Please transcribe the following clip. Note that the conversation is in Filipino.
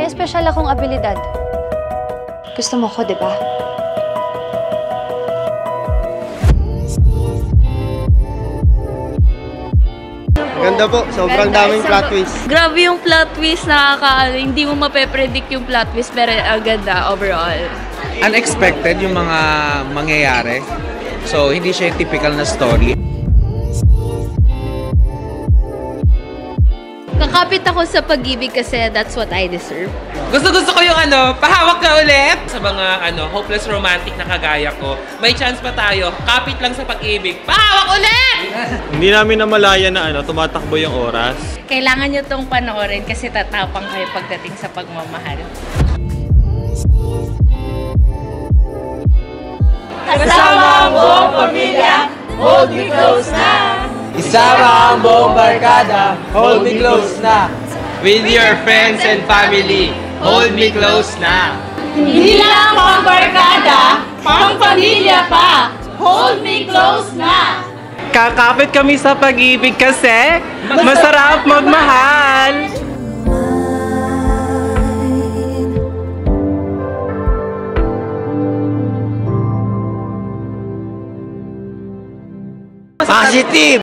May espesyal akong abilidad. Gusto mo ko, di ba? Ganda po, sobrang daming plot twist. Grabe yung plot twist, hindi mo mape-predict yung plot twist, pero ang ganda overall. Unexpected yung mga mangyayari. So, hindi siya yung typical na story. Kakapit ako sa pag-ibig kasi that's what I deserve. Gusto ko yung pahawak ka ulit! Sa mga hopeless romantic na kagaya ko, may chance pa tayo, kapit lang sa pag-ibig, pahawak ulit! Hindi namin namalayan na tumatakbo yung oras. Kailangan nyo tong panoorin kasi tatapang kayo pagdating sa pagmamahal. Kasama ang buong pamilya, hold me close na! Isama ang buong barkada, hold me close na. With your friends and family, hold me close na! Hindi lang pang barkada, pang pamilya pa, hold me close na! Kakapit kami sa pag-ibig kasi masarap magmahal! Positive!